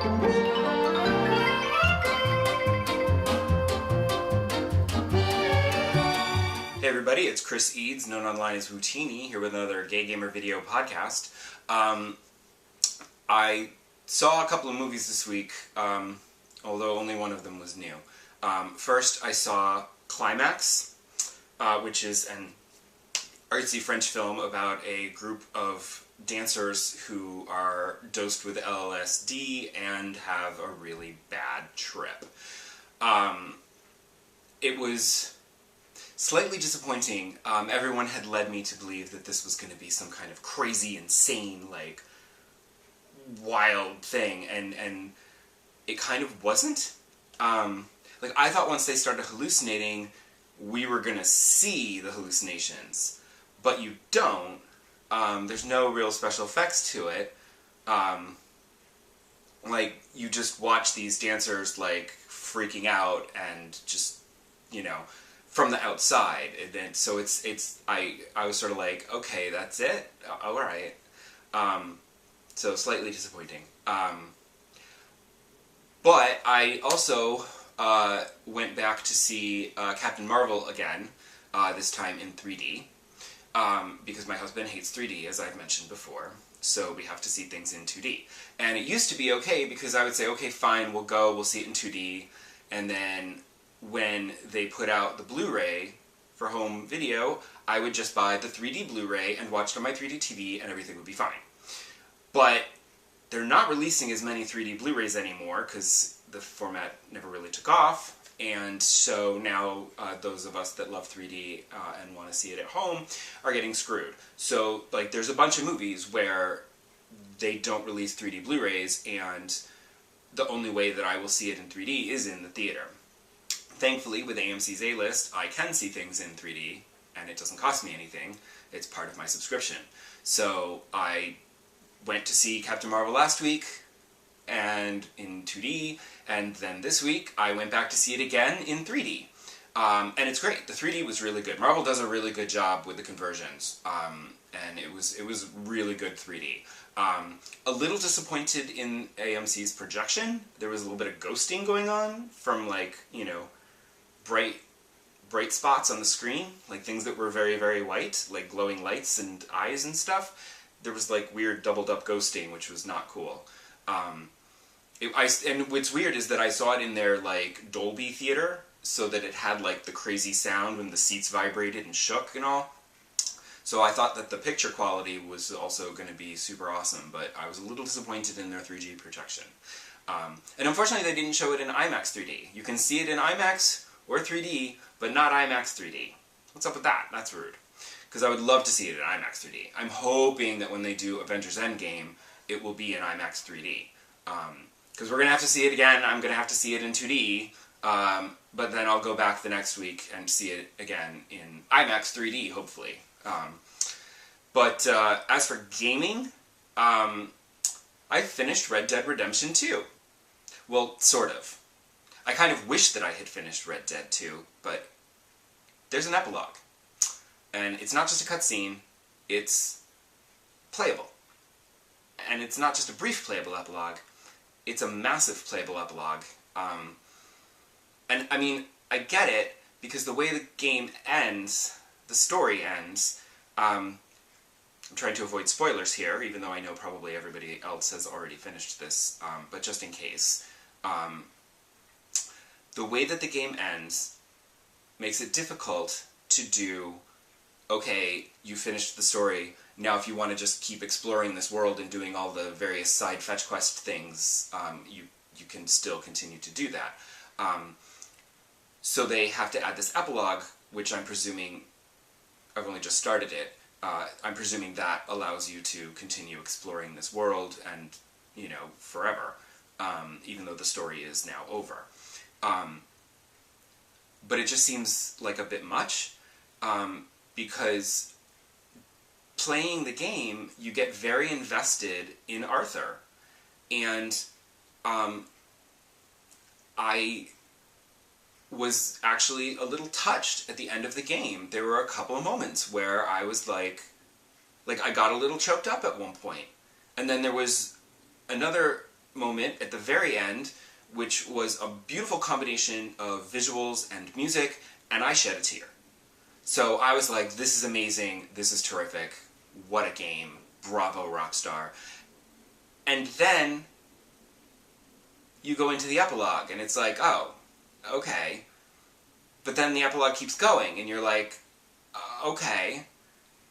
Hey everybody, it's Chris Eads, known online as Wootini, here with another Gay Gamer video podcast. I saw a couple of movies this week, although only one of them was new. First, I saw Climax, which is an artsy French film about a group of dancers who are dosed with LSD and have a really bad trip. It was slightly disappointing. Everyone had led me to believe that this was going to be some kind of crazy, insane, like, wild thing, and it kind of wasn't. Like, I thought once they started hallucinating, we were going to see the hallucinations, but you don't. There's no real special effects to it. Like, you just watch these dancers, like, freaking out and just, you know, from the outside, and then so I was sort of like, okay, that's it, all right. So slightly disappointing. But I also went back to see Captain Marvel again, this time in 3D, because my husband hates 3D, as I've mentioned before. So we have to see things in 2D. And it used to be okay because I would say, okay, fine, we'll see it in 2D, and then when they put out the Blu-ray for home video, I would just buy the 3D Blu-ray and watch it on my 3D TV and everything would be fine. But they're not releasing as many 3D Blu-rays anymore because the format never really took off, and so now those of us that love 3D and want to see it at home are getting screwed. So, like, there's a bunch of movies where they don't release 3D Blu-rays, and the only way that I will see it in 3D is in the theater. Thankfully, with AMC's A-List, I can see things in 3D, and it doesn't cost me anything. It's part of my subscription. So I went to see Captain Marvel last week, and in 2D, and then this week I went back to see it again in 3D. And it's great. The 3D was really good. Marvel does a really good job with the conversions, and it was really good 3D. A little disappointed in AMC's projection. There was a little bit of ghosting going on from, like, you know, bright spots on the screen, like things that were very, very white, like glowing lights and eyes and stuff. There was, like, weird doubled up ghosting, which was not cool. And what's weird is that I saw it in their, like, Dolby theater, so that it had, like, the crazy sound when the seats vibrated and shook and all. So I thought that the picture quality was also going to be super awesome, but I was a little disappointed in their 3D projection. And unfortunately they didn't show it in IMAX 3D. You can see it in IMAX or 3D, but not IMAX 3D. What's up with that? That's rude. Because I would love to see it in IMAX 3D. I'm hoping that when they do Avengers Endgame, it will be in IMAX 3D. Because we're going to have to see it again. I'm going to have to see it in 2D. But then I'll go back the next week and see it again in IMAX 3D, hopefully. But as for gaming, I finished Red Dead Redemption 2. Well, sort of. I kind of wish that I had finished Red Dead 2, but there's an epilogue. And it's not just a cutscene, it's playable. And it's not just a brief playable epilogue, it's a massive playable epilogue. And, I mean, I get it, because the way the game ends, the story ends, I'm trying to avoid spoilers here, even though I know probably everybody else has already finished this, but just in case. The way that the game ends makes it difficult to do, okay, you finished the story, now if you want to just keep exploring this world and doing all the various side fetch quest things, you can still continue to do that. So they have to add this epilogue, which I'm presuming, I've only just started it, I'm presuming that allows you to continue exploring this world and, you know, forever, even though the story is now over. But it just seems like a bit much, because playing the game, you get very invested in Arthur, and I was actually a little touched at the end of the game. There were a couple of moments where I was like I got a little choked up at one point. And then there was another moment at the very end, which was a beautiful combination of visuals and music, and I shed a tear. So I was like, this is amazing, this is terrific, what a game, bravo Rockstar. And then you go into the epilogue, and it's like, oh, okay. But then the epilogue keeps going, and you're like, okay,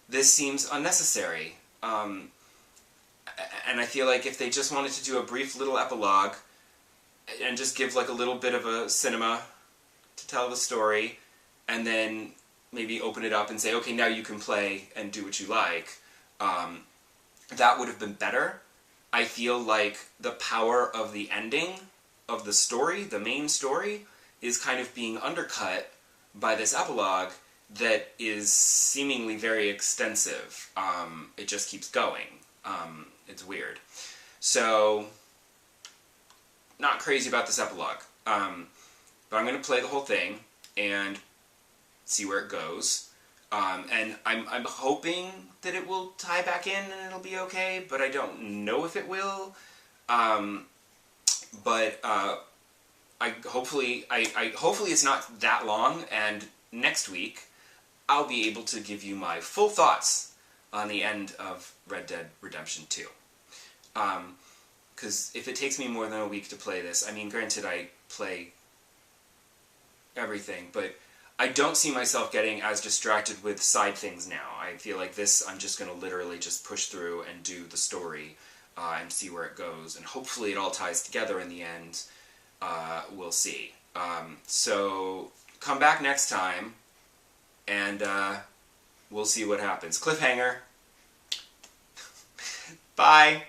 this seems unnecessary. And I feel like if they just wanted to do a brief little epilogue, and just give like a little bit of a cinema to tell the story, and then maybe open it up and say, okay, now you can play and do what you like, that would have been better. I feel like the power of the ending of the story, the main story, is kind of being undercut by this epilogue that is seemingly very extensive. It just keeps going. It's weird. So, not crazy about this epilogue. But I'm going to play the whole thing and see where it goes. And I'm hoping that it will tie back in and it'll be okay, but I don't know if it will. Hopefully it's not that long, and next week I'll be able to give you my full thoughts on the end of Red Dead Redemption 2. Because if it takes me more than a week to play this, I mean, granted I play everything, but I don't see myself getting as distracted with side things now. I feel like this, I'm just going to literally just push through and do the story and see where it goes, and hopefully it all ties together in the end. We'll see. So come back next time, and we'll see what happens. Cliffhanger. Bye!